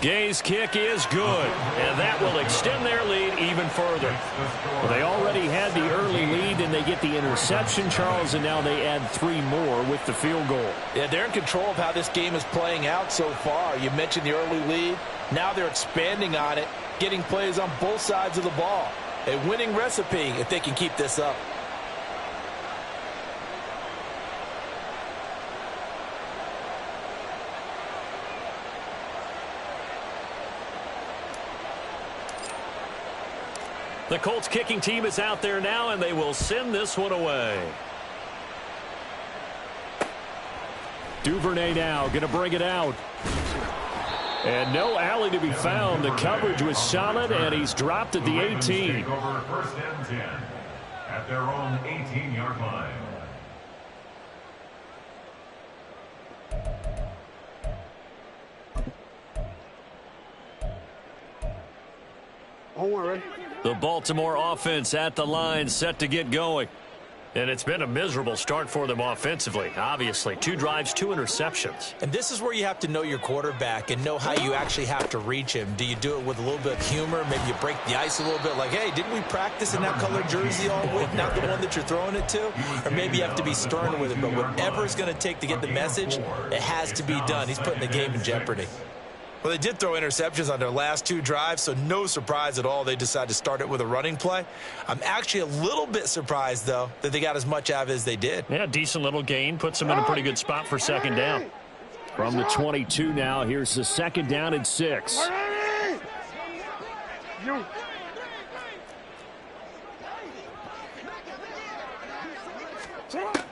Gay's kick is good, and that will extend their lead even further. Well, they already had the early lead, and they get the interception, Charles, and now they add 3 more with the field goal. Yeah, they're in control of how this game is playing out so far. You mentioned the early lead. Now they're expanding on it, getting plays on both sides of the ball. A winning recipe if they can keep this up. The Colts kicking team is out there now, and they will send this one away. Duvernay now going to bring it out. And no alley to be found. The coverage was solid, and he's dropped at the 18. Over first and 10 at their own 18-yard line. The Baltimore offense at the line, set to get going. And it's been a miserable start for them offensively, obviously. 2 drives, 2 interceptions. And this is where you have to know your quarterback and know how you actually have to reach him. Do you do it with a little bit of humor? Maybe you break the ice a little bit like, hey, didn't we practice in that colored jersey all week? Not the one that you're throwing it to? Or maybe you have to be stern with it. But whatever it's going to take to get the message, it has to be done. He's putting the game in jeopardy. Well, they did throw interceptions on their last 2 drives, so no surprise at all they decided to start it with a running play. I'm actually a little bit surprised, though, that they got as much out of it as they did. Yeah, decent little gain. Puts them in a pretty good spot for second down. From the 22 now, here's the second down and 6.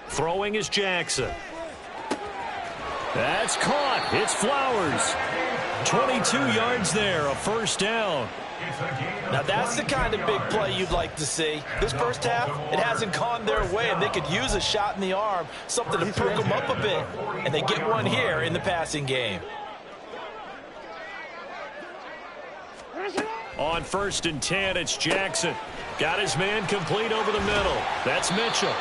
Throwing is Jackson. That's caught. It's Flowers. 22 yards there, a first down. Now that's the kind of big play you'd like to see. This first half, it hasn't gone their way, and they could use a shot in the arm, something to perk them up a bit. And they get one here in the passing game. On first and 10, it's Jackson. Got his man complete over the middle. That's Mitchell.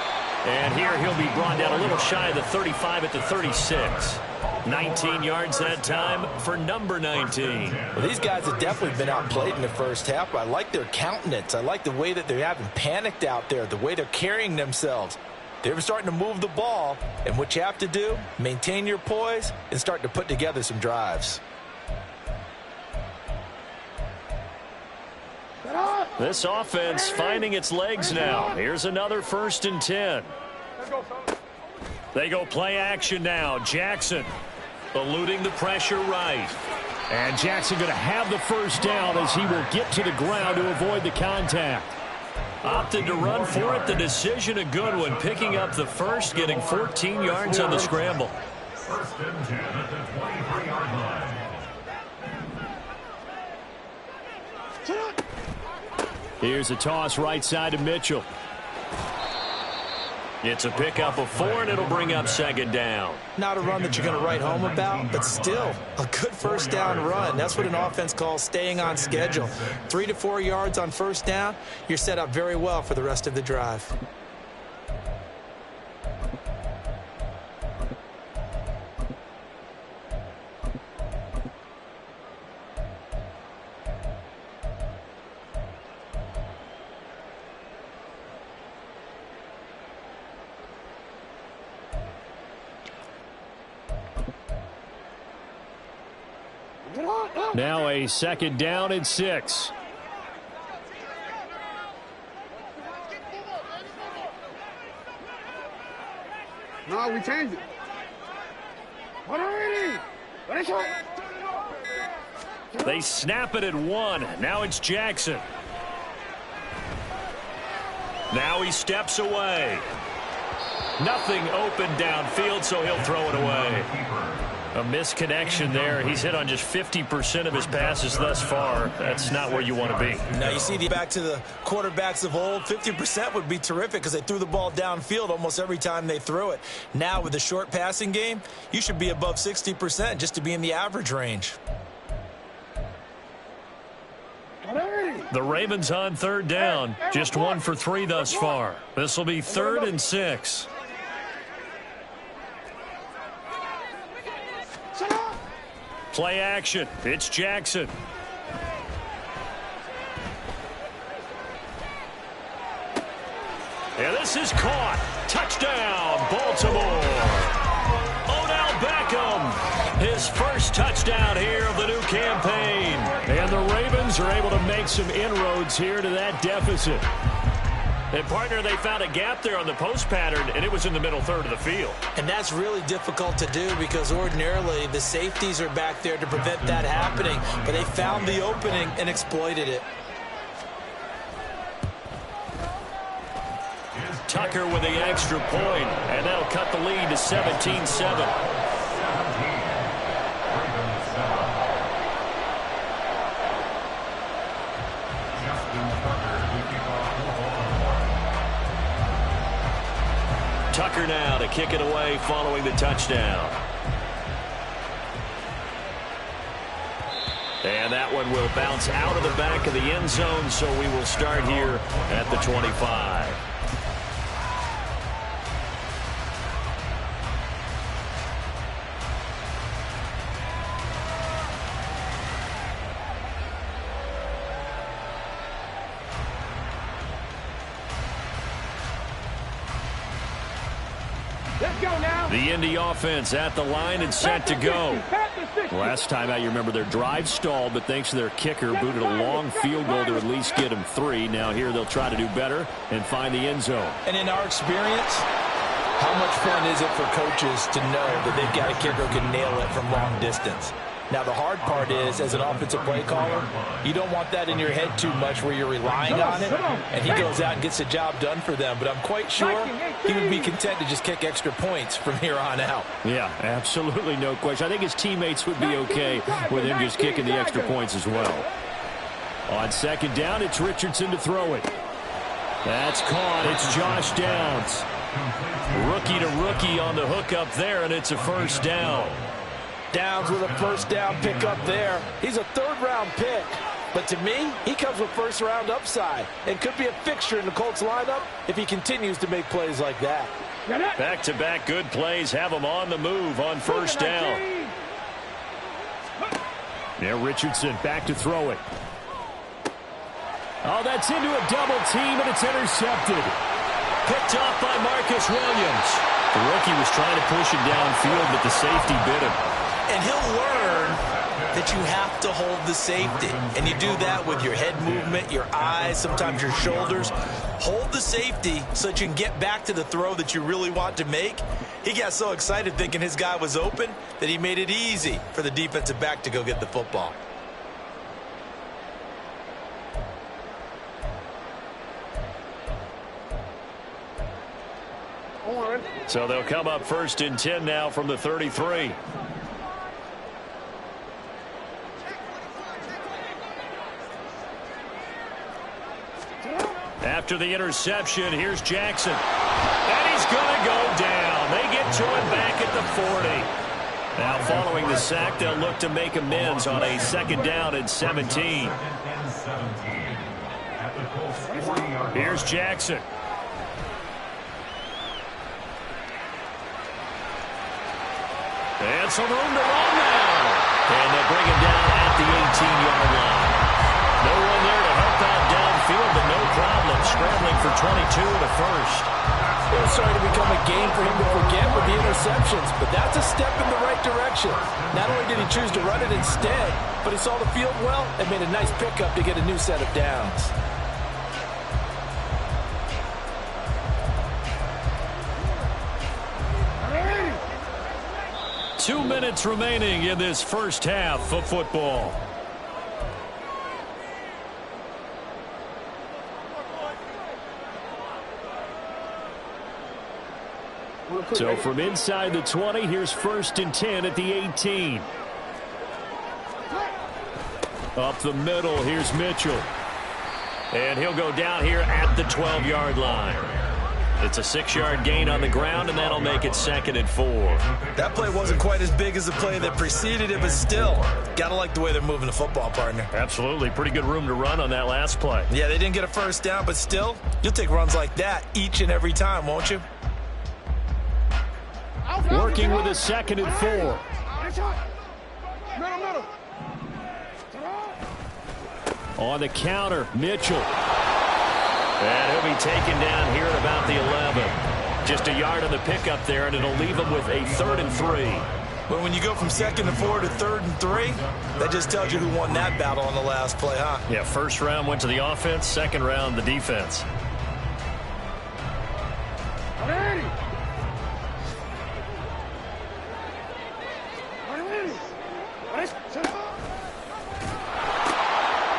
And here he'll be brought down a little shy of the 35 at the 36. 19 yards that time for number 19. Well, these guys have definitely been outplayed in the first half. I like their countenance. I like the way that they haven't panicked out there, the way they're carrying themselves. They're starting to move the ball, and what you have to do, maintain your poise and start to put together some drives. This offense finding its legs now. Here's another first and 10. They go play action now. Jackson eluding the pressure right. And Jackson going to have the first down as he will get to the ground to avoid the contact. Opted to run for it. The decision a good one. Picking up the first, getting 14 yards on the scramble. First and 10 at the 23-yard line. Here's a toss right side to Mitchell. It's a pickup of 4, and it'll bring up second down. Not a run that you're going to write home about, but still a good first down run. That's what an offense calls staying on schedule. 3 to 4 yards on first down, you're set up very well for the rest of the drive. Now a second down and 6. No, we changed it. They snap it at 1. Now it's Jackson. Now he steps away. Nothing open downfield, so he'll throw it away. A misconnection there. He's hit on just 50% of his passes thus far. That's not where you want to be. Now you see back to the quarterbacks of old, 50% would be terrific because they threw the ball downfield almost every time they threw it. Now with the short passing game, you should be above 60% just to be in the average range. The Ravens on third down. Just 1 for 3 thus far. This will be 3rd and 6. Play action. It's Jackson. And this is caught. Touchdown, Baltimore. Odell Beckham, his first touchdown here of the new campaign. And the Ravens are able to make some inroads here to that deficit. And, partner, they found a gap there on the post pattern, and it was in the middle third of the field. And that's really difficult to do because ordinarily the safeties are back there to prevent that happening. But they found the opening and exploited it. Tucker with the extra point, and that'll cut the lead to 17-7. Tucker now to kick it away following the touchdown. And that one will bounce out of the back of the end zone, so we will start here at the 25. The Indy offense at the line and set to go. Last time out, you remember their drive stalled, but thanks to their kicker, booted a long field goal to at least get them 3. Now here they'll try to do better and find the end zone. And in our experience, how much fun is it for coaches to know that they've got a kicker who can nail it from long distance? Now, the hard part is, as an offensive play caller, you don't want that in your head too much where you're relying on it, and he goes out and gets the job done for them. But I'm quite sure he would be content to just kick extra points from here on out. Yeah, absolutely no question. I think his teammates would be okay with him just kicking the extra points as well. On second down, it's Richardson to throw it. That's caught. It's Josh Downs. Rookie to rookie on the hookup there, and it's a first down. Downs with a first down pick up there. He's a third-round pick. But to me, he comes with first-round upside and could be a fixture in the Colts lineup if he continues to make plays like that. Back-to-back good plays have him on the move on first down. Now Richardson back to throw it. Oh, that's into a double team, and it's intercepted. Picked off by Marcus Williams. The rookie was trying to push him downfield, but the safety bit him. And he'll learn that you have to hold the safety. And you do that with your head movement, your eyes, sometimes your shoulders. Hold the safety so that you can get back to the throw that you really want to make. He got so excited thinking his guy was open that he made it easy for the defensive back to go get the football. So they'll come up first and 10 now from the 33. After the interception, here's Jackson. And he's going to go down. They get to him back at the 40. Now following the sack, they'll look to make amends on a second down and 17. Here's Jackson. And some room to run now. And they'll bring him down at the 18-yard line. No one there to help out downfield, but no problem. Scrambling for 22 in the first. It was starting to become a game for him to forget with the interceptions, but that's a step in the right direction. Not only did he choose to run it instead, but he saw the field well and made a nice pickup to get a new set of downs. 2 minutes remaining in this first half of football. So from inside the 20, here's first and 10 at the 18. Up the middle, here's Mitchell. And he'll go down here at the 12-yard line. It's a 6-yard gain on the ground, and that'll make it 2nd and 4. That play wasn't quite as big as the play that preceded it, but still, got to like the way they're moving the football, partner. Absolutely. Pretty good room to run on that last play. Yeah, they didn't get a first down, but still, you'll take runs like that each and every time, won't you? Working with a 2nd and 4. Middle. On the counter, Mitchell. And he'll be taken down here at about the 11. Just a yard on the pickup there, and it'll leave him with a 3rd and 3. But when you go from 2nd and 4 to 3rd and 3, that just tells you who won that battle on the last play, huh? Yeah, first round went to the offense, second round the defense.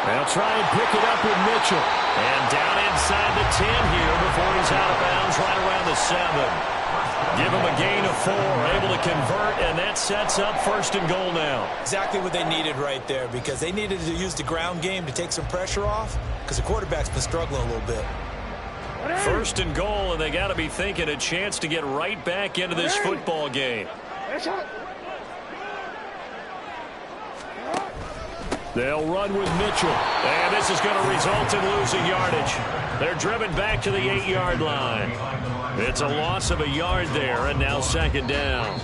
They'll try and pick it up with Mitchell. And down inside the 10 here before he's out of bounds right around the 7. Give him a gain of 4, able to convert, and that sets up 1st and goal now. Exactly what they needed right there, because they needed to use the ground game to take some pressure off, because the quarterback's been struggling a little bit. 1st and goal, and they got to be thinking a chance to get right back into this football game. They'll run with Mitchell. And this is going to result in losing yardage. They're driven back to the 8-yard line. It's a loss of a yard there, and now 2nd down.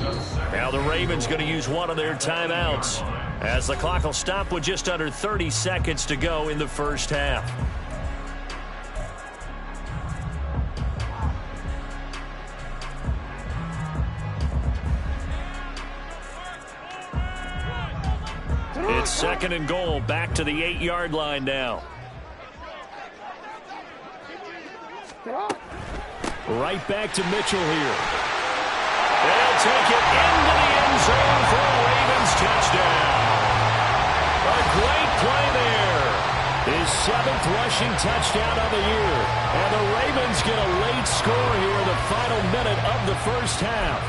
Now the Ravens going to use one of their timeouts, as the clock will stop with just under 30 seconds to go in the first half. It's 2nd and goal, back to the 8-yard line now. Right back to Mitchell here. They'll take it into the end zone for a Ravens touchdown. A great play there. His 7th rushing touchdown of the year. And the Ravens get a late score here in the final minute of the first half.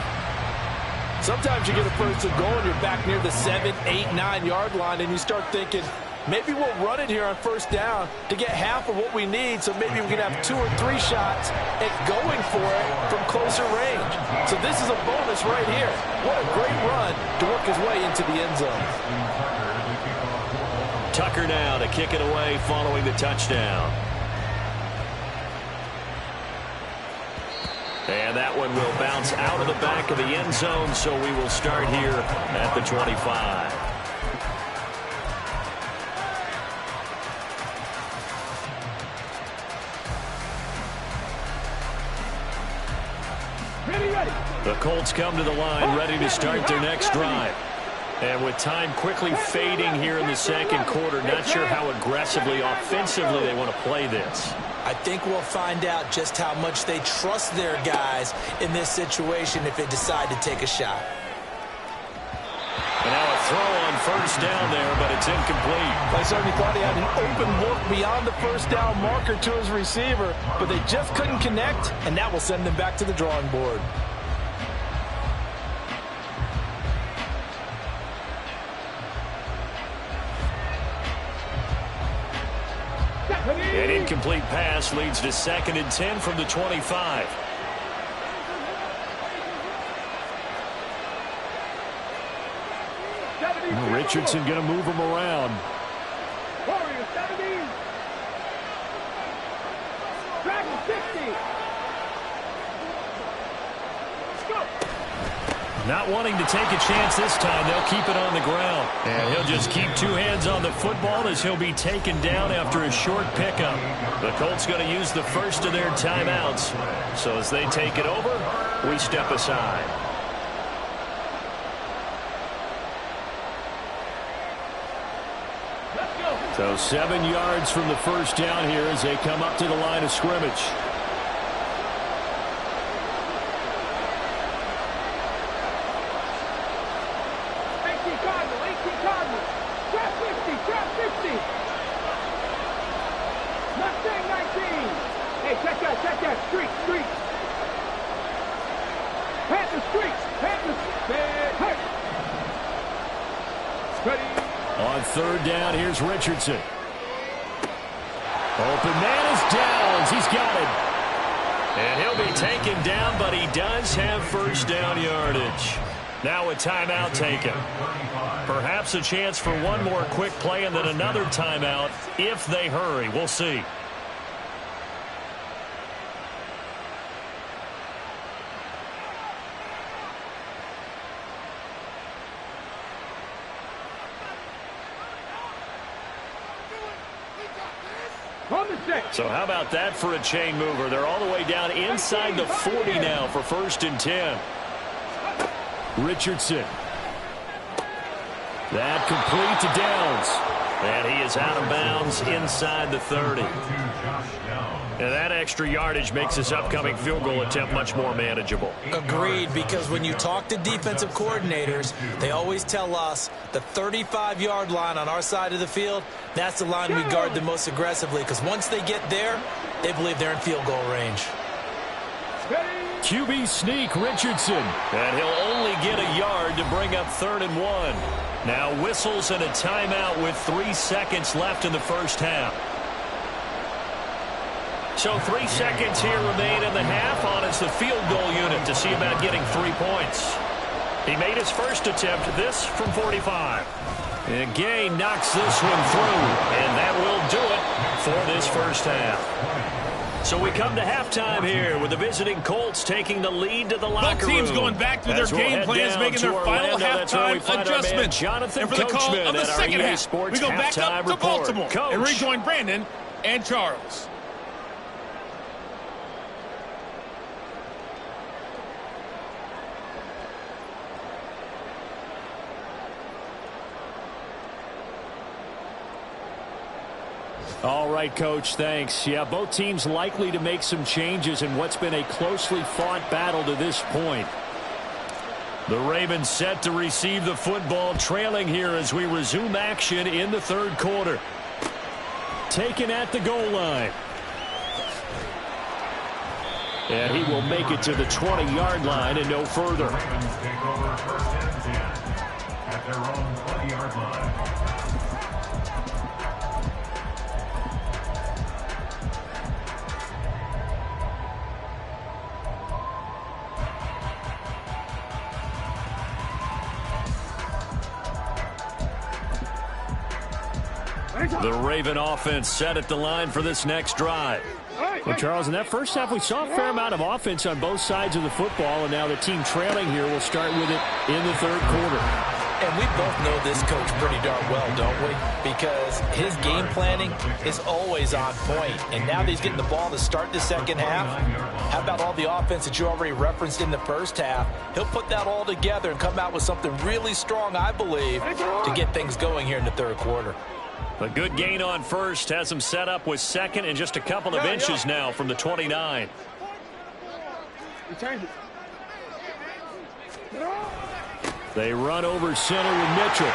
Sometimes you get a 1st and goal and you're back near the 7, 8, 9-yard line, and you start thinking, maybe we'll run it here on 1st down to get half of what we need, so maybe we can have 2 or 3 shots at going for it from closer range. So this is a bonus right here. What a great run to work his way into the end zone. Tucker now to kick it away following the touchdown. And that one will bounce out of the back of the end zone, so we will start here at the 25. The Colts come to the line, ready to start their next drive. And with time quickly fading here in the 2nd quarter, not sure how aggressively, offensively they want to play this. I think we'll find out just how much they trust their guys in this situation if they decide to take a shot. And now a throw on 1st down there, but it's incomplete. I certainly thought he had an open look beyond the 1st down marker to his receiver, but they just couldn't connect, and that will send them back to the drawing board. An incomplete pass leads to 2nd and 10 from the 25. Richardson going to move him around. Warriors 17. Dragon 60. Not wanting to take a chance this time, they'll keep it on the ground. And he'll just keep 2 hands on the football as he'll be taken down after a short pickup. The Colts going to use the first of their timeouts. So as they take it over, we step aside. So 7 yards from the 1st down here as they come up to the line of scrimmage. On 3rd down, here's Richardson. Open man is Downs. He's got it. And he'll be taken down, but he does have 1st down yardage. Now a timeout taken. Perhaps a chance for one more quick play and then another timeout if they hurry. We'll see. Number 6. So how about that for a chain mover? They're all the way down inside the 40 now for 1st and 10. Richardson. That complete to Downs. And he is out of bounds inside the 30. And that extra yardage makes this upcoming field goal attempt much more manageable. Agreed, because when you talk to defensive coordinators, they always tell us the 35-yard line on our side of the field, that's the line we guard the most aggressively, because once they get there, they believe they're in field goal range. QB sneak, Richardson. And he'll only get a yard to bring up 3rd and 1. Now whistles and a timeout with 3 seconds left in the first half. So 3 seconds here remain in the half on as the field goal unit to see about getting 3 points. He made his first attempt, this from 45. And Gay knocks this one through, and that will do it for this first half. So we come to halftime here with the visiting Colts taking the lead to the locker room. Both teams going back to their game plans, making their final halftime adjustments. And for the call of the second half, we go back up to Baltimore and rejoin Brandon and Charles. All right, Coach, thanks. Yeah, both teams likely to make some changes in what's been a closely fought battle to this point. The Ravens set to receive the football, trailing here as we resume action in the 3rd quarter. Taken at the goal line. And he will make it to the 20-yard line and no further. The Ravens take over 1st and 10 at their own 20-yard line. The Raven offense set at the line for this next drive. Well, Charles, in that first half, we saw a fair amount of offense on both sides of the football, and now the team trailing here will start with it in the 3rd quarter. And we both know this coach pretty darn well, don't we? Because his game planning is always on point. And now that he's getting the ball to start the second half, how about all the offense that you already referenced in the first half? He'll put that all together and come out with something really strong, I believe, to get things going here in the 3rd quarter. A good gain on first has him set up with 2nd and just a couple of inches now from the 29. They run over center with Mitchell.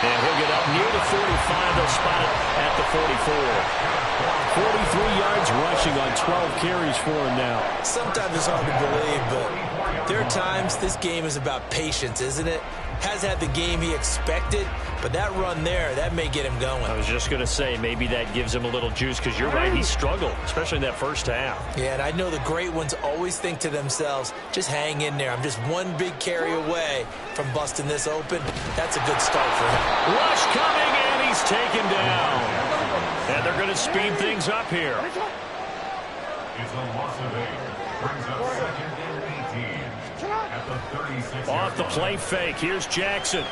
And he'll get up near the 45. They'll spot it at the 44. 43 yards rushing on 12 carries for him now. Sometimes it's hard to believe, but there are times this game is about patience, isn't it? Has had the game he expected, but that run there, that may get him going. I was just going to say, maybe that gives him a little juice, because you're right, he struggled, especially in that first half. Yeah, and I know the great ones always think to themselves, just hang in there. I'm just one big carry away from busting this open. That's a good start for him. Rush coming, and he's taken down. And they're going to speed things up here. It's a loss of 8. Brings up 2nd and 18 at the 36. Off the play fake. Here's Jackson.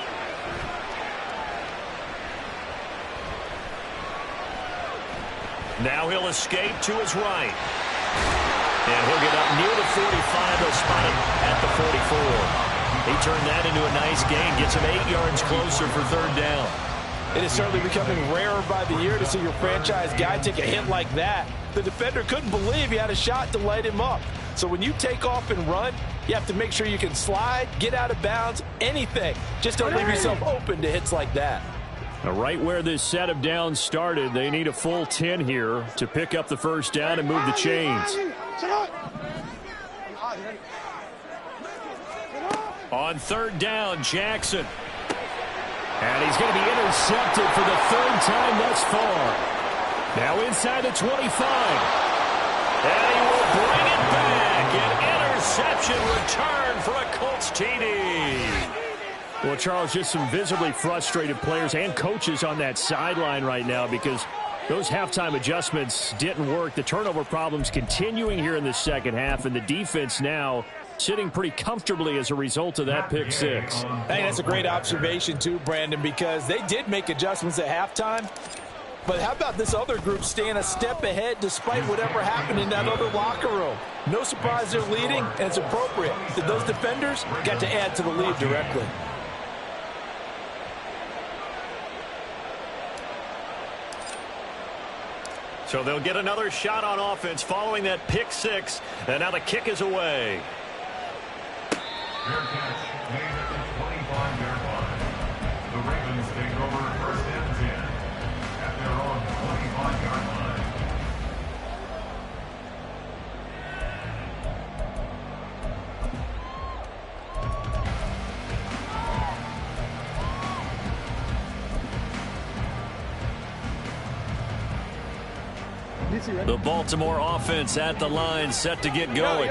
Now he'll escape to his right. And he'll get up near the 45. They'll spot him at the 44. He turned that into a nice gain. Gets him 8 yards closer for 3rd down. It is certainly becoming rarer by the year to see your franchise guy take a hit like that. The defender couldn't believe he had a shot to light him up. So when you take off and run, you have to make sure you can slide, get out of bounds, anything. Just don't leave yourself open to hits like that. Now, right where this set of downs started, they need a full 10 here to pick up the first down and move the chains. On 3rd down, Jackson. And he's going to be intercepted for the 3rd time thus far. Now inside the 25. And he will bring it back. An interception return for a Colts TD. Well, Charles, just some visibly frustrated players and coaches on that sideline right now because those halftime adjustments didn't work. The turnover problems continuing here in the second half, and the defense now sitting pretty comfortably as a result of that pick six. Hey, that's a great observation too, Brandon, because they did make adjustments at halftime, But how about this other group staying a step ahead despite whatever happened in that other locker room? No surprise they're leading, and it's appropriate that those defenders got to add to the lead directly. So they'll get another shot on offense following that pick six, and now the kick is away. Fair catch made at the 25-yard line. The Ravens take over 1st and 10 at their own 25-yard line. The Baltimore offense at the line, set to get going.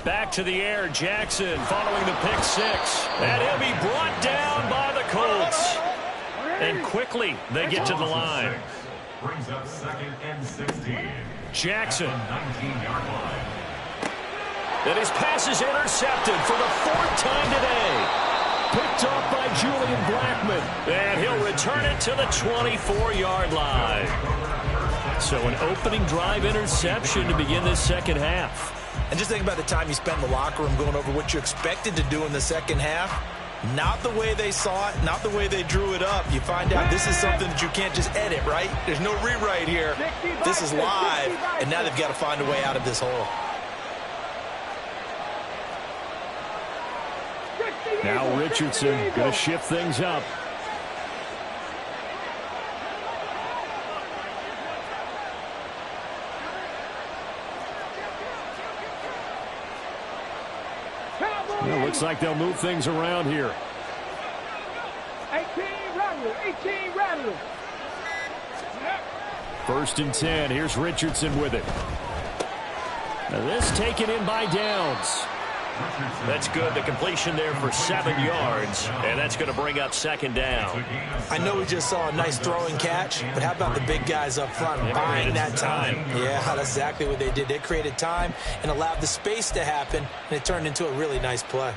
Back to the air, Jackson following the pick six. And he'll be brought down by the Colts. And quickly they get to the line. Brings up 2nd and 16. Jackson. 19-yard line. And his pass is intercepted for the 4th time today. Picked off by Julian Blackmon. And he'll return it to the 24-yard line. So an opening drive interception to begin this second half. And just think about the time you spend in the locker room going over what you expected to do in the second half. Not the way they saw it, not the way they drew it up. You find out this is something that you can't just edit, right? There's no rewrite here. This is live, and now they've got to find a way out of this hole. Now Richardson going to shift things up. Well, looks like they'll move things around here. 18 Rattler. 1st and 10. Here's Richardson with it. Now this taken in by Downs. That's good. The completion there for 7 yards, and that's going to bring up 2nd down. I know we just saw a nice throwing catch, but how about the big guys up front buying that time? Yeah, that's exactly what they did. They created time and allowed the space to happen, and it turned into a really nice play.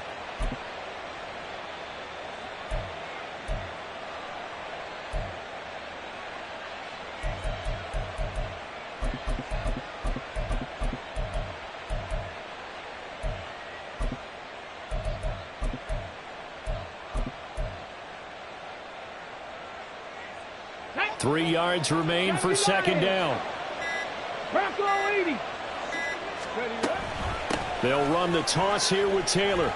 Three yards remain for 2nd down. They'll run the toss here with Taylor.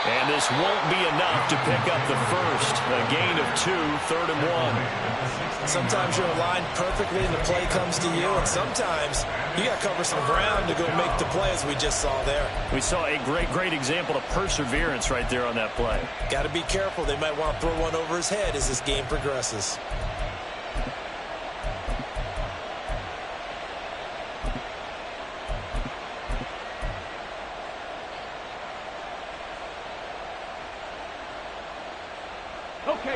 And this won't be enough to pick up the first. A gain of 2, 3rd and 1. Sometimes you're aligned perfectly and the play comes to you, and sometimes you got to cover some ground to go make the play, as we just saw there. We saw a great example of perseverance right there on that play. Got to be careful. They might want to throw one over his head as this game progresses.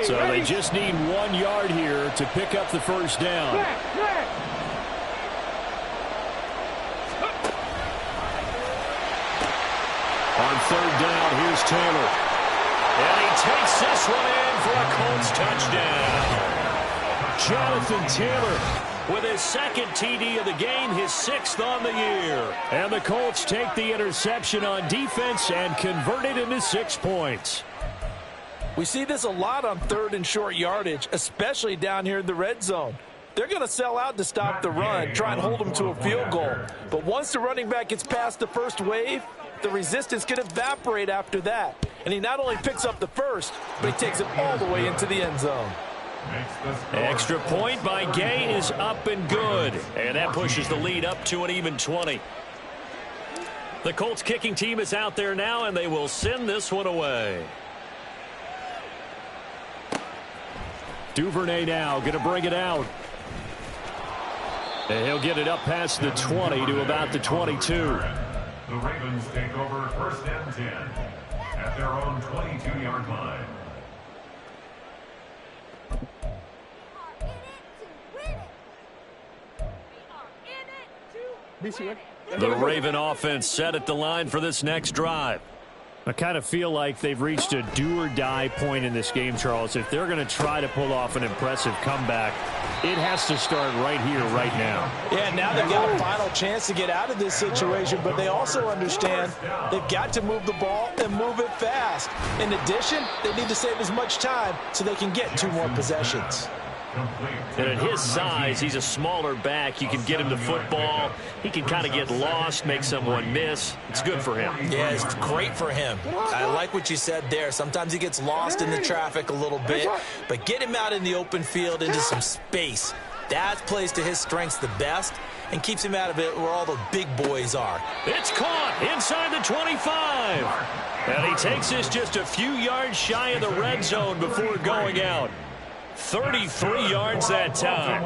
So they just need 1 yard here to pick up the first down. On 3rd down, here's Taylor. And he takes this one in for a Colts touchdown. Jonathan Taylor with his 2nd TD of the game, his 6th on the year. And the Colts take the interception on defense and convert it into 6 points. We see this a lot on 3rd and short yardage, especially down here in the red zone. They're going to sell out to stop the run, try and hold them to a field goal. But once the running back gets past the first wave, the resistance can evaporate after that. And he not only picks up the first, but he takes it all the way into the end zone. Extra point by Gay is up and good. And that pushes the lead up to an even 20. The Colts kicking team is out there now, and they will send this one away. Duvernay now going to bring it out. And he'll get it up past the 20 to about the 22. The Ravens take over 1st and 10 at their own 22-yard line. The Raven offense set at the line for this next drive. I kind of feel like they've reached a do-or-die point in this game, Charles. If they're going to try to pull off an impressive comeback, it has to start right here, right now. Yeah, now they've got a final chance to get out of this situation, but they also understand they've got to move the ball and move it fast. In addition, they need to save as much time so they can get 2 more possessions. And at his size, he's a smaller back. You can get him the football. He can kind of get lost, make someone miss. It's good for him. Yeah, it's great for him. I like what you said there. Sometimes he gets lost in the traffic a little bit, but get him out in the open field into some space. That plays to his strengths the best and keeps him out of it where all the big boys are. It's caught inside the 25. And he takes this just a few yards shy of the red zone before going out. 33 yards that time.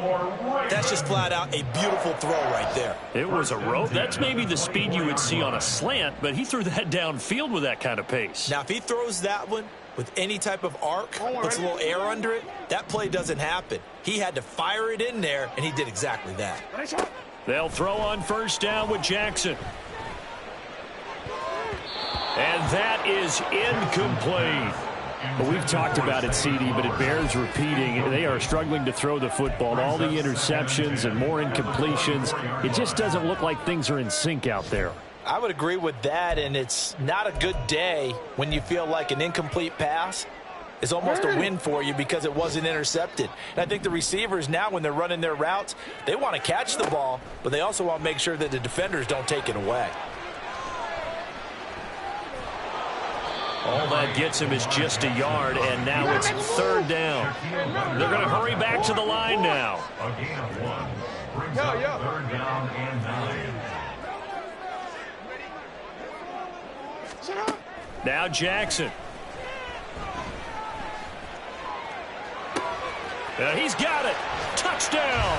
That's just flat out a beautiful throw right there. It was a rope. That's maybe the speed you would see on a slant, but he threw that downfield with that kind of pace. Now, if he throws that one with any type of arc, puts a little air under it, that play doesn't happen. He had to fire it in there, and he did exactly that. They'll throw on first down with Jackson. And that is incomplete. Well, we've talked about it, CD, but it bears repeating. They are struggling to throw the football. All the interceptions and more incompletions. It just doesn't look like things are in sync out there. I would agree with that, and it's not a good day when you feel like an incomplete pass is almost a win for you because it wasn't intercepted. And I think the receivers now, when they're running their routes, they want to catch the ball, but they also want to make sure that the defenders don't take it away. All that gets him is just a yard, and now it's third down. They're going to hurry back to the line now. A gain of 1 brings up 3rd down and 9. Now Jackson. He's got it. Touchdown.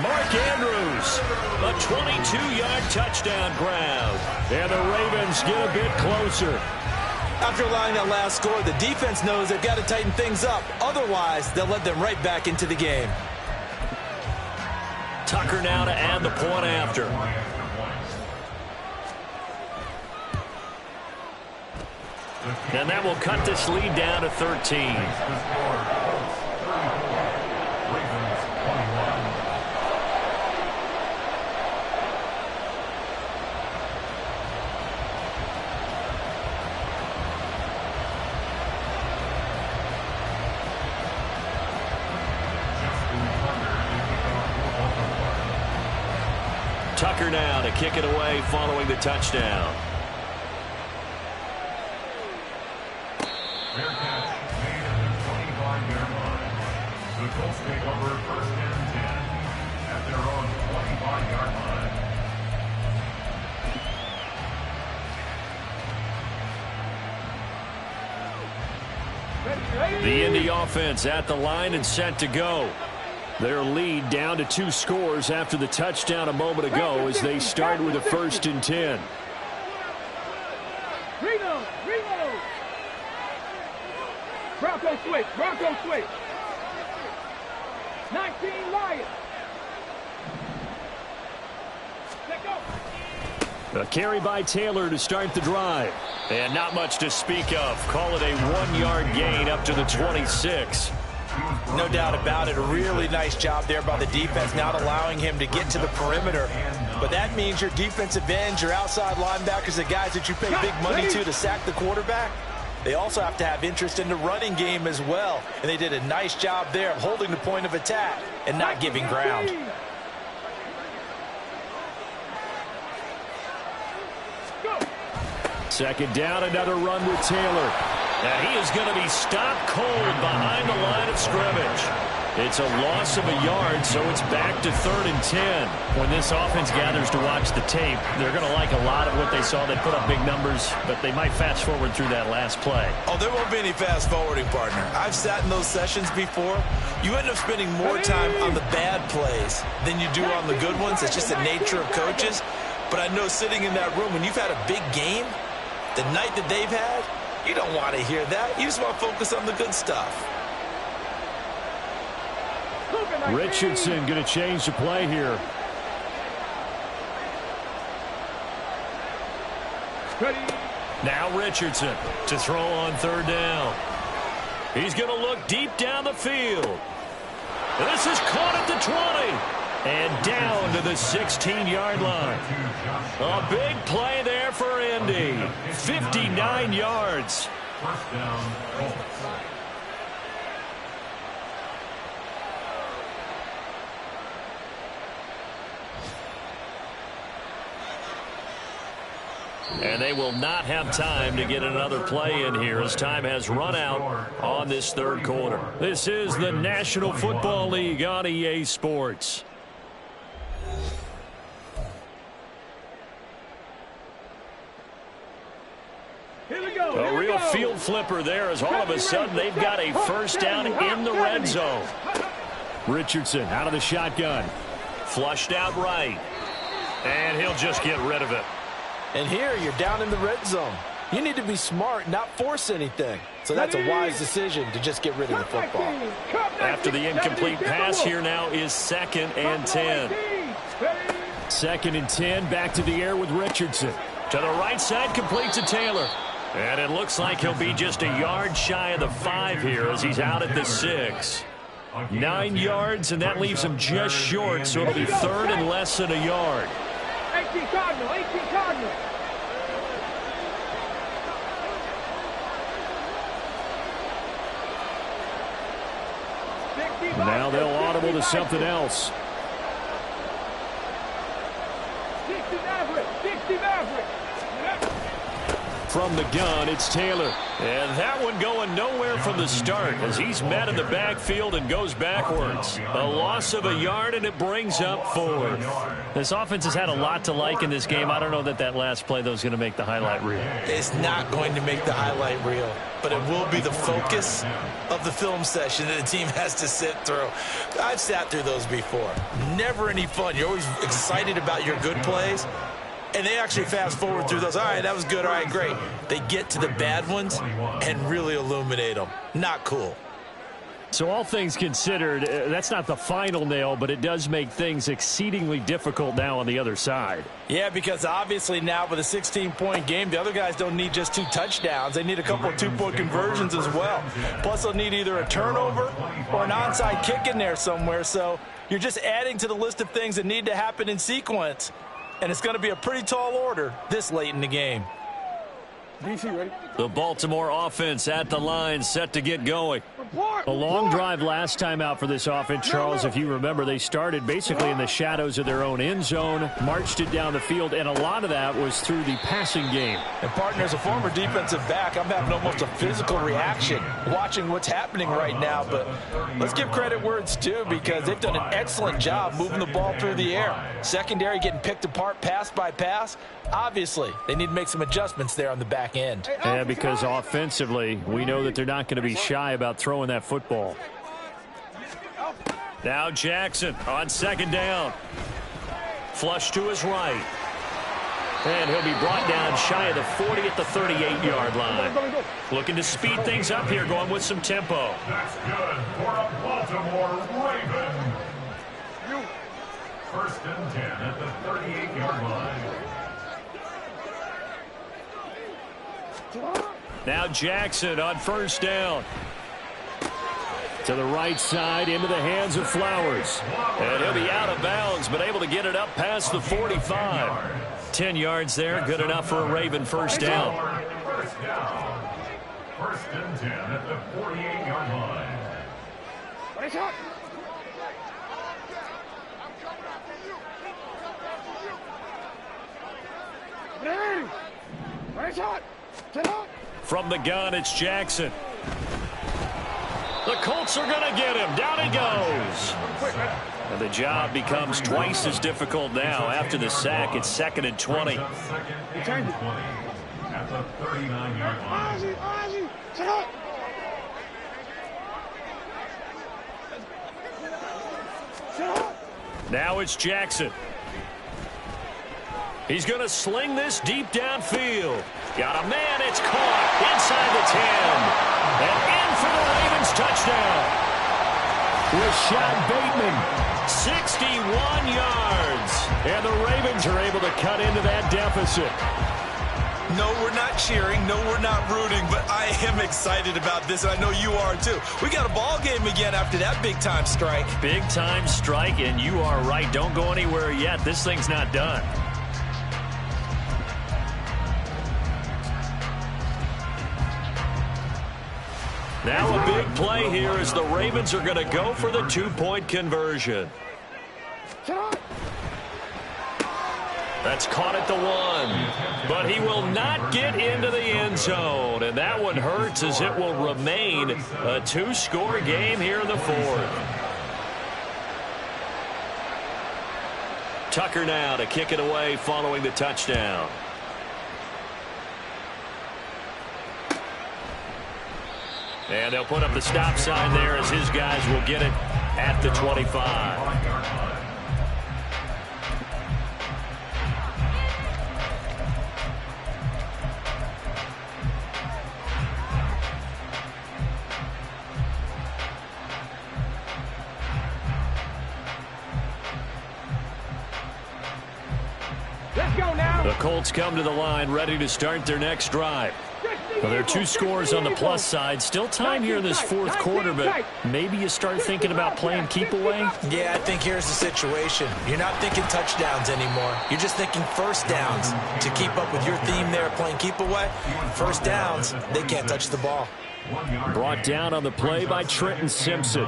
Mark Andrews, a 22-yard touchdown grab. And the Ravens get a bit closer. After allowing that last score, the defense knows they've got to tighten things up. Otherwise, they'll let them right back into the game. Tucker now to add the point after. And that will cut this lead down to 13. Tucker now to kick it away following the touchdown. Fair catch made at the 25-yard line. The Colts take over 1st and 10 at their own 25-yard line. The Indy offense at the line and set to go. Their lead down to 2 scores after the touchdown a moment ago as they start with a 1st and 10. Reload. Bronco switch. 19 Lions. Let go. A carry by Taylor to start the drive. And not much to speak of. Call it a 1-yard gain up to the 26. No doubt about it. A really nice job there by the defense, not allowing him to get to the perimeter. But that means your defensive ends, your outside linebackers, the guys that you pay big money to sack the quarterback, they also have to have interest in the running game as well. And they did a nice job there of holding the point of attack and not giving ground. Second down, another run with Taylor. And he is going to be stopped cold behind the line of scrimmage. It's a loss of a yard, so it's back to 3rd and 10. When this offense gathers to watch the tape, they're going to like a lot of what they saw. They put up big numbers, but they might fast forward through that last play. Oh, there won't be any fast forwarding, partner. I've sat in those sessions before. You end up spending more time on the bad plays than you do on the good ones. It's just the nature of coaches. But I know sitting in that room, when you've had a big game, the night that they've had, you don't want to hear that. You just want to focus on the good stuff. Richardson going to change the play here. Ready. Now Richardson to throw on third down. He's going to look deep down the field. This is caught at the 20. And down to the 16-yard line. A big play there for Indy. 59 yards. First down, Colts. And they will not have time to get another play in here as time has run out on this third quarter. This is the National Football League on EA Sports. A real field flipper there as all of a sudden they've got a first down in the red zone. Richardson out of the shotgun. Flushed out right. And he'll just get rid of it. And here you're down in the red zone. You need to be smart, not force anything. So that's a wise decision to just get rid of the football. After the incomplete pass, here now is 2nd and 10. 2nd and 10, back to the air with Richardson. To the right side, complete to Taylor. And it looks like he'll be just a yard shy of the 5 here as he's out at the 6. 9 yards, and that leaves him just short, so it'll be 3rd and less than a yard. 18 Cardinal, 18 Cardinal. Now they'll audible to something else. 60 Maverick, 60 Maverick. From the gun, it's Taylor. And that one going nowhere from the start as he's met in the backfield and goes backwards. A loss of a yard, and it brings up 4th. This offense has had a lot to like in this game. I don't know that last play, though, is going to make the highlight reel. It's not going to make the highlight reel, but it will be the focus of the film session that the team has to sit through. I've sat through those before. Never any fun. You're always excited about your good plays. And they actually fast forward through those. All right, that was good. All right, great. They get to the bad ones and really illuminate them. Not cool. So all things considered, that's not the final nail, but it does make things exceedingly difficult now on the other side. Yeah, because obviously now with a 16-point game, the other guys don't need just 2 touchdowns. They need a couple of 2-point conversions as well. Plus, they'll need either a turnover or an onside kick in there somewhere. So you're just adding to the list of things that need to happen in sequence. And it's going to be a pretty tall order this late in the game. DC ready? The Baltimore offense at the line, set to get going. A long drive last time out for this offense, Charles. If you remember, they started basically in the shadows of their own end zone, marched it down the field, and a lot of that was through the passing game. And, partner, as a former defensive back, I'm having almost a physical reaction watching what's happening right now. But let's give credit where it's due because they've done an excellent job moving the ball through the air. Secondary getting picked apart pass by pass. Obviously, they need to make some adjustments there on the back end. Yeah, because offensively, we know that they're not going to be shy about throwing that football. Now Jackson on 2nd down. Flush to his right. And he'll be brought down shy of the 40 at the 38-yard line. Looking to speed things up here, going with some tempo. That's good for a Baltimore Raven. 1st and 10 at the 38-yard line. Now Jackson on 1st down. To the right side, into the hands of Flowers. And he'll be out of bounds, but able to get it up past the 45. 10 yards there, good enough for a Raven first down. 1st and 10 at the 48-yard line. From the gun, it's Jackson. The Colts are going to get him. Down he goes. And the job becomes twice as difficult now. After the sack, it's 2nd and 20. 2nd and 20 at the 39-yard line. Now it's Jackson. He's going to sling this deep downfield. Got a man. It's caught inside the 10. And in for the Ravens touchdown. Rashad Bateman, 61 yards. And the Ravens are able to cut into that deficit. No, we're not cheering. No, we're not rooting. But I am excited about this, and I know you are too. We got a ball game again after that big-time strike. Big-time strike, and you are right. Don't go anywhere yet. This thing's not done. Now a big play here as the Ravens are going to go for the two-point conversion. That's caught at the 1, but he will not get into the end zone, and that one hurts as it will remain a two-score game here in the fourth. Tucker now to kick it away following the touchdown. And they'll put up the stop sign there as his guys will get it at the 25. The Colts come to the line ready to start their next drive. Well, there are 2 scores on the plus side. Still time here in this fourth quarter, but maybe you start thinking about playing keep away? Yeah, I think here's the situation. You're not thinking touchdowns anymore. You're just thinking first downs. To keep up with your theme there, playing keep away, first downs, they can't touch the ball. Brought down on the play by Trenton Simpson.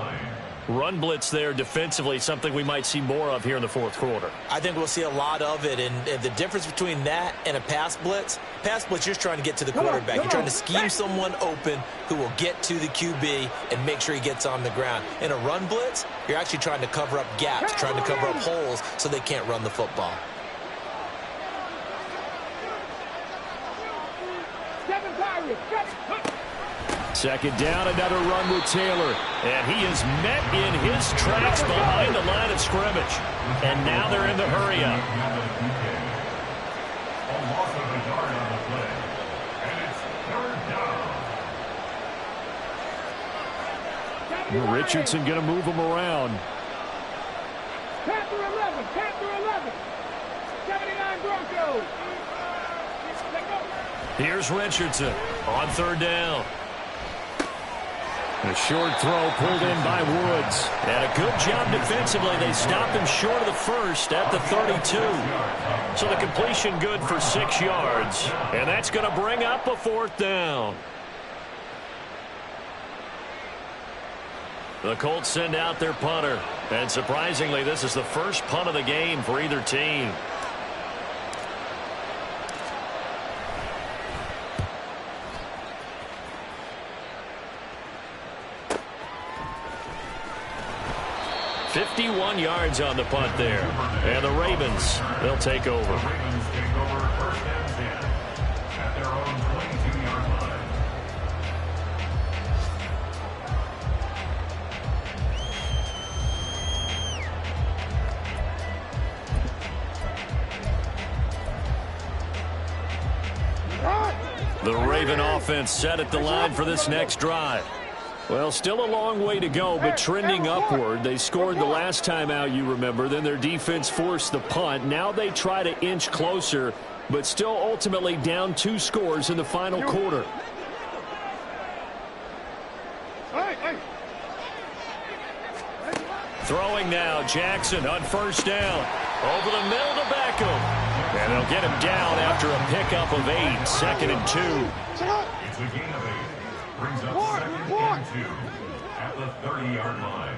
Run blitz there defensively, something we might see more of here in the fourth quarter. I think we'll see a lot of it, and the difference between that and a pass blitz, you're just trying to get to the quarterback. You're trying to scheme someone open who will get to the QB and make sure he gets on the ground. In a run blitz, you're actually trying to cover up gaps, trying to cover up holes so they can't run the football. Second down, another run with Taylor. And he is met in his tracks behind the line of scrimmage. And now they're in the hurry-up. A loss of a yard on the play. And it's third down. Richardson going to move him around. Panther 11, Panther 11. 79 Broncos. Here's Richardson on third down. A short throw pulled in by Woods. And a good job defensively. They stopped him short of the first at the 32. So the completion good for 6 yards. And that's going to bring up a fourth down. The Colts send out their punter. And surprisingly, this is the first punt of the game for either team. .51 yards on the punt there. And the Ravens, they'll take over. The Ravens take over first and 10 at their own 22-yard line. The Raven offense set at the line for this next drive. Well, still a long way to go, but trending upward. They scored the last time out, you remember. Then their defense forced the punt. Now they try to inch closer, but still ultimately down 2 scores in the final quarter. Throwing now, Jackson on first down. Over the middle to Beckham. And they'll get him down after a pickup of 8, 2nd and 2. It's a gain of 8. Brings up 2nd and 2 at the 30-yard line.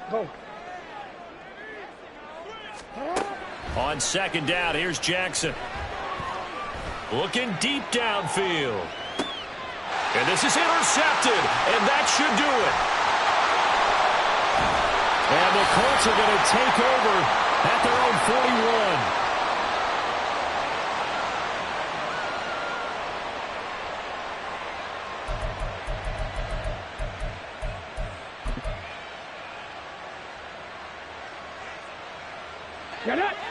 Go. On second down, here's Jackson. Looking deep downfield. And this is intercepted, and that should do it. And the Colts are going to take over at their own 41.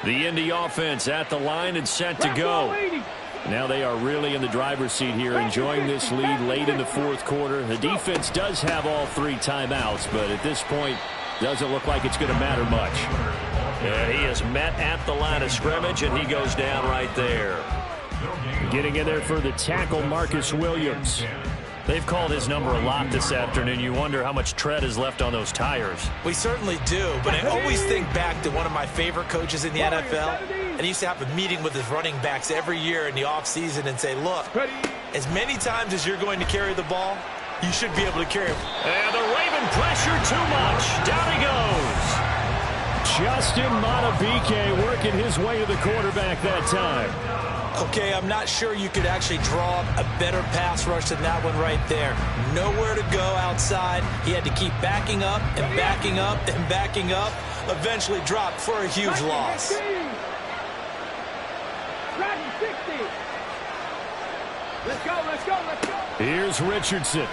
The Indy offense at the line and set to go. Now they are really in the driver's seat here, enjoying this lead late in the fourth quarter. The defense does have all 3 timeouts, but at this point, doesn't look like it's going to matter much. And he is met at the line of scrimmage, and he goes down right there. Getting in there for the tackle, Marcus Williams. They've called his number a lot this afternoon. You wonder how much tread is left on those tires. We certainly do, but I always think back to one of my favorite coaches in the NFL, and he used to have a meeting with his running backs every year in the offseason and say, look, as many times as you're going to carry the ball, you should be able to carry it. And the Raven pressure too much. Down he goes. Justin Madubuike working his way to the quarterback that time. Okay, I'm not sure you could actually draw a better pass rush than that one right there. Nowhere to go outside. He had to keep backing up and backing up and backing up. Eventually dropped for a huge loss. 60. Let's go, let's go, let's go. Here's Richardson.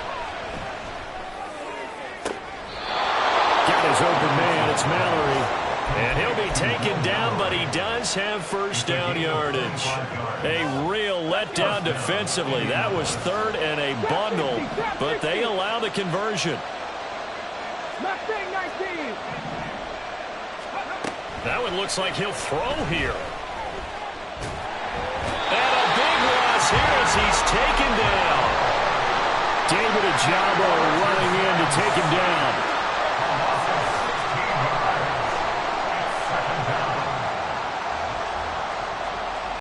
Got his open man. It's Mallory. And he'll be taken down, but he does have first down yardage. A real letdown defensively. That was third and a bundle, but they allow the conversion. That one looks like he'll throw here. And a big loss here as he's taken down. David Ojabo running in to take him down.